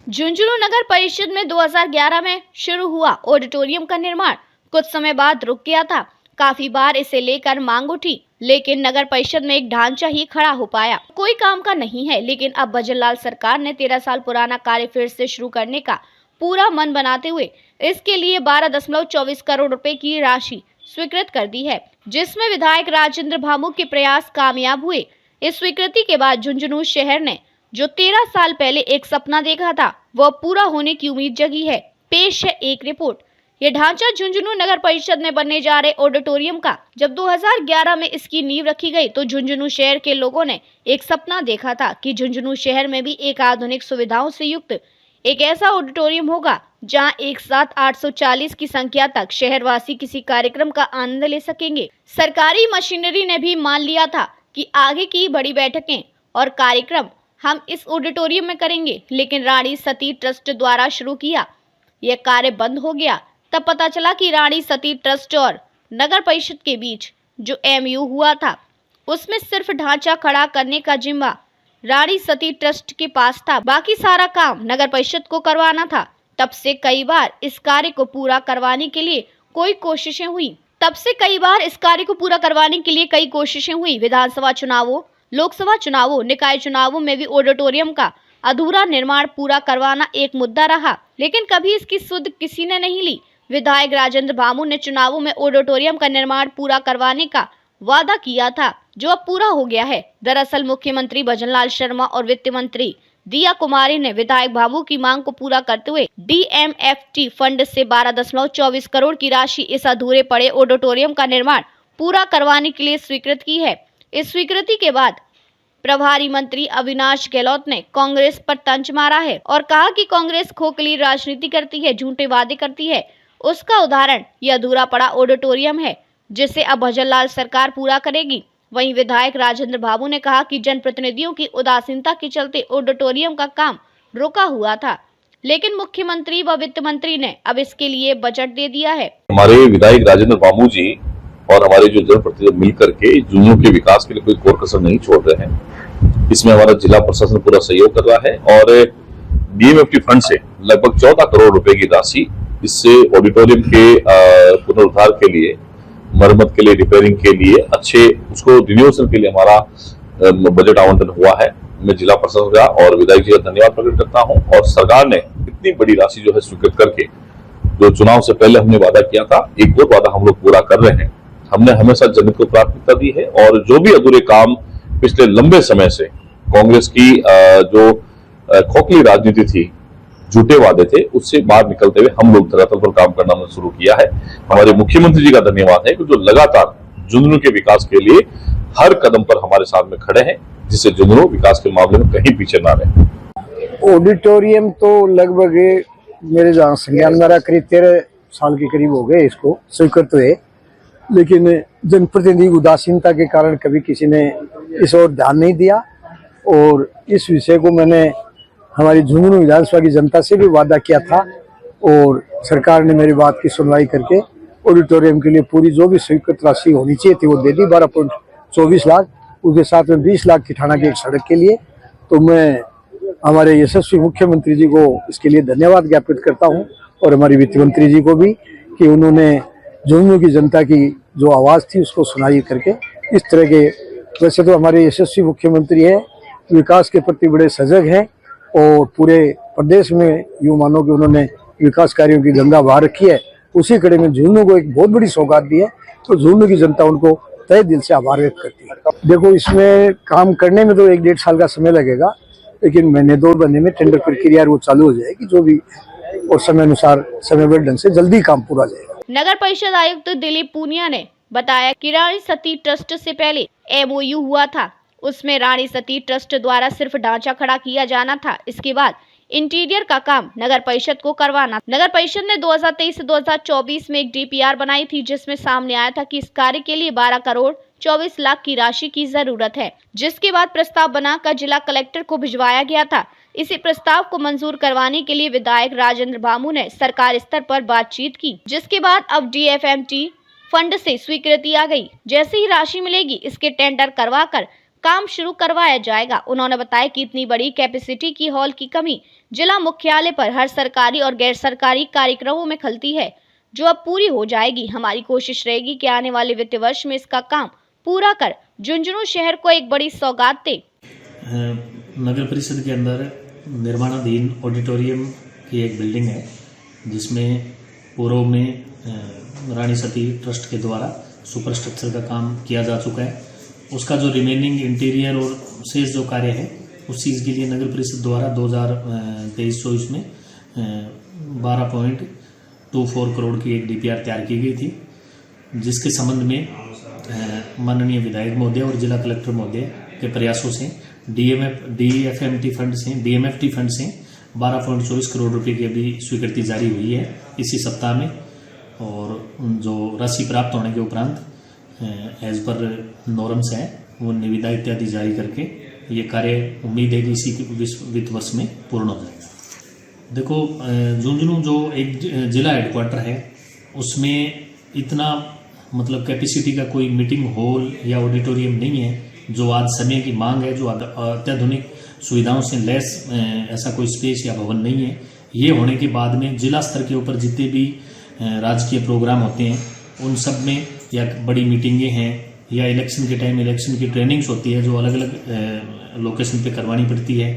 झुंझुनू नगर परिषद में 2011 में शुरू हुआ ऑडिटोरियम का निर्माण कुछ समय बाद रुक गया था। काफी बार इसे लेकर मांग उठी, लेकिन नगर परिषद में एक ढांचा ही खड़ा हो पाया, कोई काम का नहीं है। लेकिन अब भजनलाल सरकार ने 13 साल पुराना कार्य फिर से शुरू करने का पूरा मन बनाते हुए इसके लिए 12.24 करोड़ रुपए की राशि स्वीकृत कर दी है, जिसमें विधायक राजेंद्र भामू के प्रयास कामयाब हुए। इस स्वीकृति के बाद झुंझुनू शहर ने जो 13 साल पहले एक सपना देखा था, वह पूरा होने की उम्मीद जगी है। पेश है एक रिपोर्ट। यह ढांचा झुंझुनू नगर परिषद में बनने जा रहे ऑडिटोरियम का जब 2011 में इसकी नींव रखी गई तो झुंझुनू शहर के लोगों ने एक सपना देखा था कि झुंझुनू शहर में भी एक आधुनिक सुविधाओं से युक्त एक ऐसा ऑडिटोरियम होगा जहां एक साथ 840 की संख्या तक शहरवासी किसी कार्यक्रम का आनंद ले सकेंगे। सरकारी मशीनरी ने भी मान लिया था कि आगे की बड़ी बैठकें और कार्यक्रम हम इस ऑडिटोरियम में करेंगे, लेकिन रानी सती ट्रस्ट द्वारा शुरू किया यह कार्य बंद हो गया। तब पता चला कि रानी सती ट्रस्ट और नगर परिषद के बीच जो MOU हुआ था उसमें सिर्फ ढांचा खड़ा करने का जिम्मा रानी सती ट्रस्ट के पास था, बाकी सारा काम नगर परिषद को करवाना था। तब से कई बार इस कार्य को पूरा करवाने के लिए कई कोशिशें हुई। विधानसभा चुनावों, लोकसभा चुनावों, निकाय चुनावों में भी ऑडिटोरियम का अधूरा निर्माण पूरा करवाना एक मुद्दा रहा, लेकिन कभी इसकी सुध किसी ने नहीं ली। विधायक राजेंद्र भामू ने चुनावों में ऑडिटोरियम का निर्माण पूरा करवाने का वादा किया था, जो अब पूरा हो गया है। दरअसल मुख्यमंत्री भजनलाल शर्मा और वित्त मंत्री दिया कुमारी ने विधायक भामू की मांग को पूरा करते हुए DMFT फंड से 12.24 करोड़ की राशि इस अधूरे पड़े ऑडिटोरियम का निर्माण पूरा करवाने के लिए स्वीकृत की है। इस स्वीकृति के बाद प्रभारी मंत्री अविनाश गहलोत ने कांग्रेस पर तंज मारा है और कहा कि कांग्रेस खोखली राजनीति करती है, झूठे वादे करती है। उसका उदाहरण यह अधूरा पड़ा ऑडिटोरियम है, जिसे अब भजनलाल सरकार पूरा करेगी। वहीं विधायक राजेंद्र भामू ने कहा कि जनप्रतिनिधियों की उदासीनता के चलते ऑडिटोरियम का काम रुका हुआ था, लेकिन मुख्यमंत्री व वित्त मंत्री ने अब इसके लिए बजट दे दिया है। हमारे विधायक राजेंद्र भामू जी और हमारे जो जनप्रतिनिधि मिलकर के झुंझुनू के विकास के लिए कोई कोर कसर नहीं छोड़ रहे हैं। इसमें हमारा जिला प्रशासन पूरा सहयोग कर रहा है और DMFT फंड से लगभग 14 करोड़ रुपए की राशि इससे ऑडिटोरियम के पुनरुद्धार के लिए, मरम्मत के लिए, रिपेयरिंग के लिए, अच्छे उसको रिन्यूएशन के लिए हमारा बजट आवंटन हुआ है। मैं जिला प्रशासन का और विधायक जी का धन्यवाद प्रकट करता हूं। और सरकार ने इतनी बड़ी राशि जो है स्वीकृत करके, जो चुनाव से पहले हमने वादा किया था, एक और वादा हम लोग पूरा कर रहे हैं। हमने हमेशा जनता को प्राथमिकता दी है और जो भी अधूरे काम पिछले लंबे समय से कांग्रेस की जो खोखली राजनीति थी, झूठे वादे थे, उससे बाहर निकलते हुए हम लोग धरातल पर काम करना शुरू किया है। हमारे मुख्यमंत्री जी का धन्यवाद है कि जो लगातार झुंझुनू के विकास के लिए हर कदम पर हमारे साथ में खड़े हैं, जिससे झुंझुनू विकास के मामले में कहीं पीछे ना रहे। ऑडिटोरियम तो लगभग मेरे जहाँ संज्ञान मेरा करीब 13 साल के करीब हो गए इसको स्वीकृत हुए, लेकिन जनप्रतिनिधि उदासीनता के कारण कभी किसी ने इस ओर ध्यान नहीं दिया। और इस विषय को मैंने हमारी झुंझुनू विधानसभा की जनता से भी वादा किया था और सरकार ने मेरी बात की सुनवाई करके ऑडिटोरियम के लिए पूरी जो भी स्वीकृत राशि होनी चाहिए थी वो दे दी, 12.24 लाख। उसके साथ में 20 लाख की ठाणा की एक सड़क के लिए। तो मैं हमारे यशस्वी मुख्यमंत्री जी को इसके लिए धन्यवाद ज्ञापित करता हूं और हमारी वित्त मंत्री जी को भी कि उन्होंने झुंझुनू की जनता की जो आवाज़ थी उसको सुनाई करके इस तरह के, वैसे तो हमारे यशस्वी मुख्यमंत्री हैं, विकास के प्रति बड़े सजग हैं और पूरे प्रदेश में यूँ मानो कि उन्होंने विकास कार्यों की गंगा बहा रखी है। उसी कड़ी में झुंझुनू को एक बहुत बड़ी सौगात दी है, तो झुंझुनू की जनता उनको तहे दिल से आभार व्यक्त करती है। देखो, इसमें काम करने में तो 1-1.5 साल का समय लगेगा, लेकिन महीने 2 महीने में टेंडर प्रक्रिया वो चालू हो जाएगी, जो भी और समय अनुसार समयबद्ध ढंग से जल्दी काम पूरा जाएगा। नगर परिषद आयुक्त दिलीप पूनिया ने बताया कि रानी सती ट्रस्ट से पहले MOU हुआ था, उसमें रानी सती ट्रस्ट द्वारा सिर्फ ढांचा खड़ा किया जाना था। इसके बाद इंटीरियर का काम नगर परिषद को करवाना। नगर परिषद ने 2023 से 2024 में एक DPR बनाई थी, जिसमें सामने आया था कि इस कार्य के लिए 12.24 करोड़ की राशि की जरूरत है, जिसके बाद प्रस्ताव बनाकर जिला कलेक्टर को भिजवाया गया था। इसी प्रस्ताव को मंजूर करवाने के लिए विधायक राजेंद्र भामू ने सरकार स्तर पर बातचीत की, जिसके बाद अब DFMT फंड से स्वीकृति आ गई। जैसे ही राशि मिलेगी, इसके टेंडर करवाकर काम शुरू करवाया जाएगा। उन्होंने बताया कि इतनी बड़ी कैपेसिटी की हॉल की कमी जिला मुख्यालय पर हर सरकारी और गैर सरकारी कार्यक्रमों में खलती है, जो अब पूरी हो जाएगी। हमारी कोशिश रहेगी कि आने वाले वित्त वर्ष में इसका काम पूरा कर झुंझुनू शहर को एक बड़ी सौगात दे। नगर परिषद के अंदर निर्माणाधीन ऑडिटोरियम की एक बिल्डिंग है, जिसमें पूर्व में रानी सती ट्रस्ट के द्वारा सुपर स्ट्रक्चर का काम किया जा चुका है। उसका जो रिमेनिंग इंटीरियर और शेष जो कार्य है, उस चीज़ के लिए नगर परिषद द्वारा 2023-24 में 12.24 करोड़ की एक DPR तैयार की गई थी, जिसके संबंध में माननीय विधायक महोदय और जिला कलेक्टर महोदय के प्रयासों से DMFT फंड से 12.24 करोड़ रुपए की अभी स्वीकृति जारी हुई है इसी सप्ताह में, और जो राशि प्राप्त होने के उपरांत एज पर नॉर्म्स है वो निविदा इत्यादि जारी करके ये कार्य उम्मीद है कि इसी वित्त वर्ष में पूर्ण हो जाएगा। देखो, झुंझुनू जो एक जिला हेडक्वार्टर है, उसमें इतना मतलब कैपेसिटी का कोई मीटिंग हॉल या ऑडिटोरियम नहीं है जो आज समय की मांग है, जो अत्याधुनिक सुविधाओं से लैस ऐसा कोई स्पेस या भवन नहीं है। ये होने के बाद में जिला स्तर के ऊपर जितने भी राजकीय प्रोग्राम होते हैं, उन सब में या बड़ी मीटिंगें हैं या इलेक्शन के टाइम इलेक्शन की ट्रेनिंग्स होती है जो अलग अलग लोकेशन पे करवानी पड़ती है।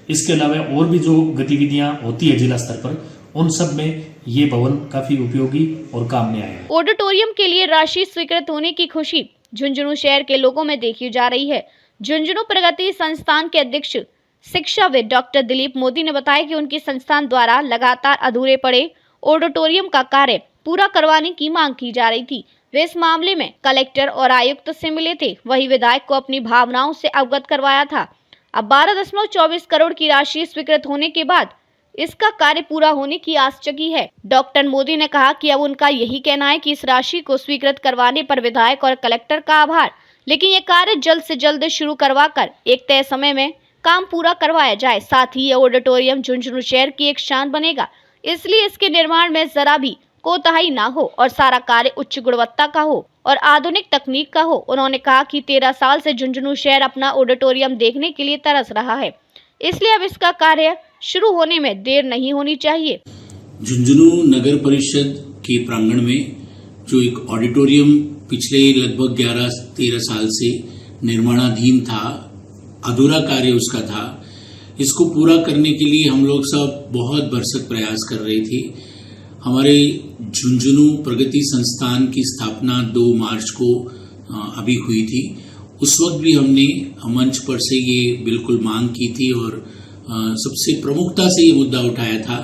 इसके अलावा और भी जो गतिविधियां होती है जिला स्तर पर, उन सब में ये भवन काफी उपयोगी और काम में आया है। ऑडिटोरियम के लिए राशि स्वीकृत होने की खुशी झुंझुनू शहर के लोगों में देखी जा रही है। झुंझुनू प्रगति संस्थान के अध्यक्ष शिक्षाविद डॉक्टर दिलीप मोदी ने बताया कि उनकी संस्थान द्वारा लगातार अधूरे पड़े ऑडिटोरियम का कार्य पूरा करवाने की मांग की जा रही थी। वे इस मामले में कलेक्टर और आयुक्त से मिले थे, वही विधायक को अपनी भावनाओं से अवगत करवाया था। अब 12.24 करोड़ की राशि स्वीकृत होने के बाद इसका कार्य पूरा होने की आस जगी है। डॉक्टर मोदी ने कहा कि अब उनका यही कहना है कि इस राशि को स्वीकृत करवाने पर विधायक और कलेक्टर का आभार, लेकिन ये कार्य जल्द से जल्द शुरू करवाकर एक तय समय में काम पूरा करवाया जाए। साथ ही ये ऑडिटोरियम झुंझुनू शहर की एक शान बनेगा, इसलिए इसके निर्माण में जरा भी कोताही ना हो और सारा कार्य उच्च गुणवत्ता का हो और आधुनिक तकनीक का हो। उन्होंने कहा कि 13 साल से झुंझुनू शहर अपना ऑडिटोरियम देखने के लिए तरस रहा है, इसलिए अब इसका कार्य शुरू होने में देर नहीं होनी चाहिए। झुंझुनू नगर परिषद के प्रांगण में जो एक ऑडिटोरियम पिछले लगभग 11-13 साल से निर्माणाधीन था, अधूरा कार्य उसका था, इसको पूरा करने के लिए हम लोग सब बहुत भरसक प्रयास कर रहे थे। हमारे झुंझुनू प्रगति संस्थान की स्थापना 2 मार्च को अभी हुई थी। उस वक्त भी हमने मंच पर से ये बिल्कुल मांग की थी और सबसे प्रमुखता से ये मुद्दा उठाया था।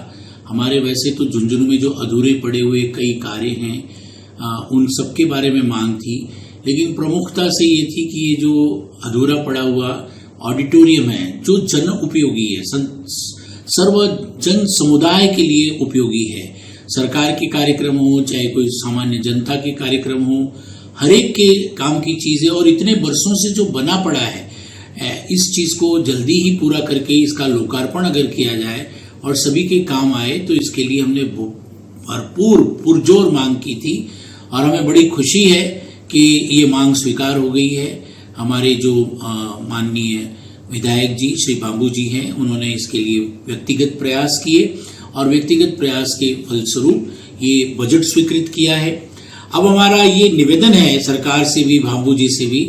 हमारे वैसे तो झुंझुनू में जो अधूरे पड़े हुए कई कार्य हैं, उन सब के बारे में मांग थी, लेकिन प्रमुखता से ये थी कि ये जो अधूरा पड़ा हुआ ऑडिटोरियम है, जो जन उपयोगी है, सर्व जन समुदाय के लिए उपयोगी है, सरकार के कार्यक्रम हो चाहे कोई सामान्य जनता के कार्यक्रम हो, हर एक के काम की चीज है और इतने वर्षों से जो बना पड़ा है, इस चीज को जल्दी ही पूरा करके इसका लोकार्पण अगर किया जाए और सभी के काम आए, तो इसके लिए हमने भरपूर पुरजोर मांग की थी और हमें बड़ी खुशी है कि ये मांग स्वीकार हो गई है। हमारे जो माननीय विधायक जी श्री बाबू जी हैं, उन्होंने इसके लिए व्यक्तिगत प्रयास किए और व्यक्तिगत प्रयास के फलस्वरूप ये बजट स्वीकृत किया है। अब हमारा ये निवेदन है सरकार से भी, बाबू जी से भी,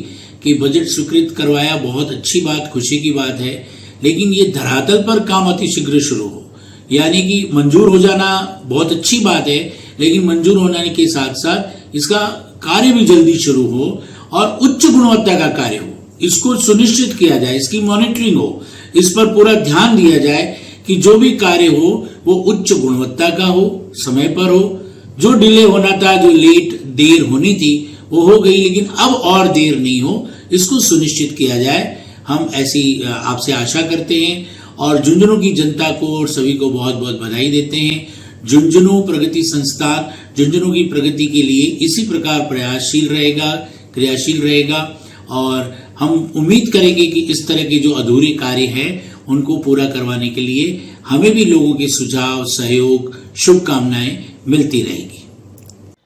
कि बजट स्वीकृत करवाया, बहुत अच्छी बात, खुशी की बात है, लेकिन ये धरातल पर काम अतिशीघ्र शुरू हो। यानी कि मंजूर हो जाना बहुत अच्छी बात है, लेकिन मंजूर होने के साथ साथ इसका कार्य भी जल्दी शुरू हो और उच्च गुणवत्ता का कार्य हो। इसको सुनिश्चित किया जाए, इसकी मॉनिटरिंग हो, इस पर पूरा ध्यान दिया जाए कि जो भी कार्य हो वो उच्च गुणवत्ता का हो, समय पर हो। जो डिले होना था, जो देर होनी थी, वो हो गई, लेकिन अब और देर नहीं हो, इसको सुनिश्चित किया जाए। हम ऐसी आपसे आशा करते हैं और झुंझुनू की जनता को और सभी को बहुत बहुत बधाई देते हैं। झुंझुनू प्रगति संस्थान झुंझुनू की प्रगति के लिए इसी प्रकार प्रयासशील रहेगा, क्रियाशील रहेगा और हम उम्मीद करेंगे कि इस तरह के जो अधूरे कार्य हैं उनको पूरा करवाने के लिए हमें भी लोगों के सुझाव, सहयोग, शुभकामनाएं मिलती रहेगी।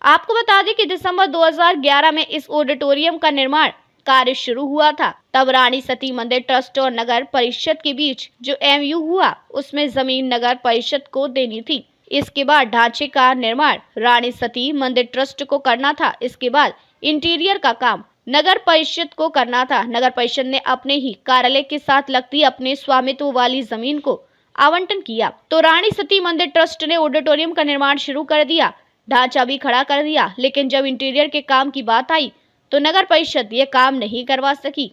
आपको बता दें कि दिसंबर 2011 में इस ऑडिटोरियम का निर्माण कार्य शुरू हुआ था। तब रानी सती मंदिर ट्रस्ट और नगर परिषद के बीच जो एमयू हुआ उसमें जमीन नगर परिषद को देनी थी। इसके बाद ढांचे का निर्माण रानी सती मंदिर ट्रस्ट को करना था। इसके बाद इंटीरियर का काम नगर परिषद को करना था। नगर परिषद ने अपने ही कार्यालय के साथ लगती अपने स्वामित्व वाली जमीन को आवंटन किया तो रानी सती मंदिर ट्रस्ट ने ऑडिटोरियम का निर्माण शुरू कर दिया, ढांचा भी खड़ा कर दिया। लेकिन जब इंटीरियर के काम की बात आई तो नगर परिषद ये काम नहीं करवा सकी।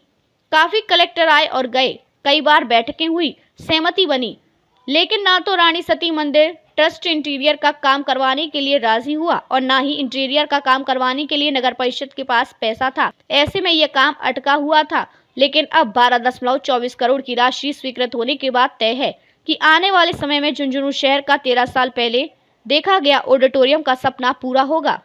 काफी कलेक्टर आए और गए, कई बार बैठकें हुई, सहमति बनी, लेकिन ना तो रानी सती मंदिर ट्रस्ट इंटीरियर का काम करवाने के लिए राजी हुआ और ना ही इंटीरियर का काम करवाने के लिए नगर परिषद के पास पैसा था। ऐसे में यह काम अटका हुआ था। लेकिन अब 12.24 करोड़ की राशि स्वीकृत होने के बाद तय है कि आने वाले समय में झुंझुनू शहर का 13 साल पहले देखा गया ऑडिटोरियम का सपना पूरा होगा।